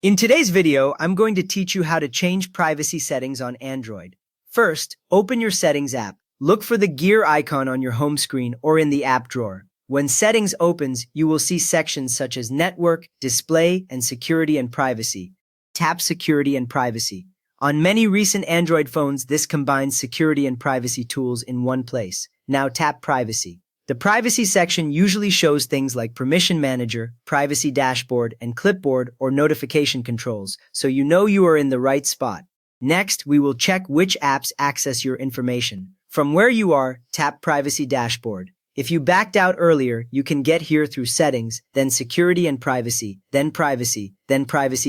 In today's video, I'm going to teach you how to change privacy settings on Android. First, open your Settings app. Look for the gear icon on your home screen or in the app drawer. When Settings opens, you will see sections such as Network, Display, and Security and Privacy. Tap Security and Privacy. On many recent Android phones, this combines security and privacy tools in one place. Now tap Privacy. The Privacy section usually shows things like Permission Manager, Privacy Dashboard, and Clipboard or notification controls, so you know you are in the right spot. Next, we will check which apps access your information. From where you are, tap Privacy Dashboard. If you backed out earlier, you can get here through Settings, then Security and Privacy, then Privacy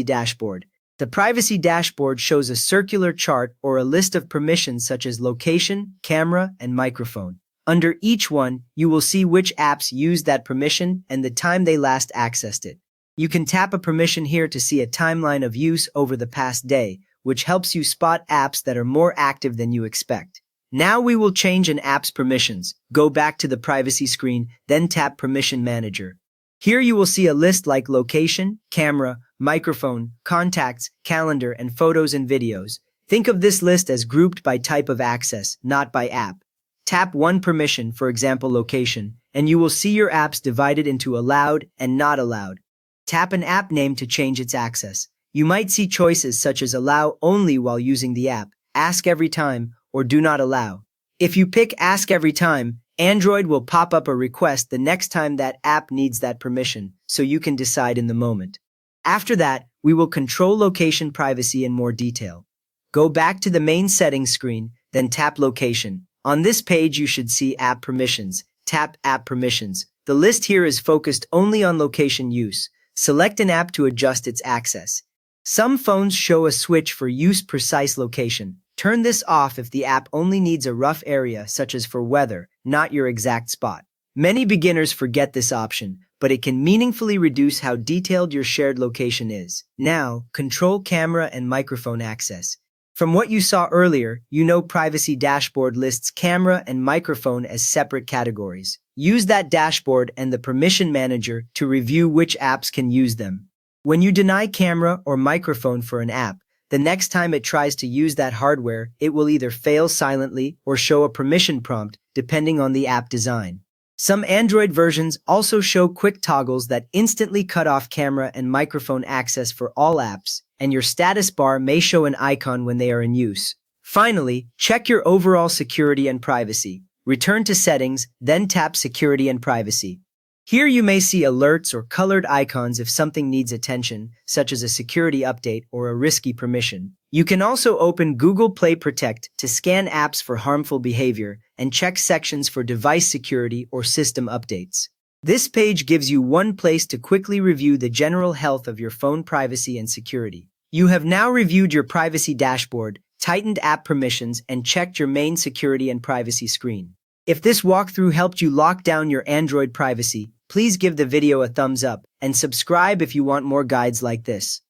Dashboard. The Privacy Dashboard shows a circular chart or a list of permissions such as location, camera, and microphone. Under each one, you will see which apps use that permission and the time they last accessed it. You can tap a permission here to see a timeline of use over the past day, which helps you spot apps that are more active than you expect. Now we will change an app's permissions. Go back to the privacy screen, then tap Permission Manager. Here you will see a list like location, camera, microphone, contacts, calendar, and photos and videos. Think of this list as grouped by type of access, not by app. Tap one permission, for example location, and you will see your apps divided into allowed and not allowed. Tap an app name to change its access. You might see choices such as allow only while using the app, ask every time, or do not allow. If you pick ask every time, Android will pop up a request the next time that app needs that permission, so you can decide in the moment. After that, we will control location privacy in more detail. Go back to the main settings screen, then tap Location. On this page, you should see App Permissions. Tap App Permissions. The list here is focused only on location use. Select an app to adjust its access. Some phones show a switch for use precise location. Turn this off if the app only needs a rough area, such as for weather, not your exact spot. Many beginners forget this option, but it can meaningfully reduce how detailed your shared location is. Now, control camera and microphone access. From what you saw earlier, you know Privacy Dashboard lists camera and microphone as separate categories. Use that dashboard and the Permission Manager to review which apps can use them. When you deny camera or microphone for an app, the next time it tries to use that hardware, it will either fail silently or show a permission prompt, depending on the app design. Some Android versions also show quick toggles that instantly cut off camera and microphone access for all apps, and your status bar may show an icon when they are in use. Finally, check your overall security and privacy. Return to Settings, then tap Security and Privacy. Here you may see alerts or colored icons if something needs attention, such as a security update or a risky permission. You can also open Google Play Protect to scan apps for harmful behavior and check sections for device security or system updates. This page gives you one place to quickly review the general health of your phone privacy and security. You have now reviewed your privacy dashboard, tightened app permissions, and checked your main security and privacy screen. If this walkthrough helped you lock down your Android privacy, please give the video a thumbs up and subscribe if you want more guides like this.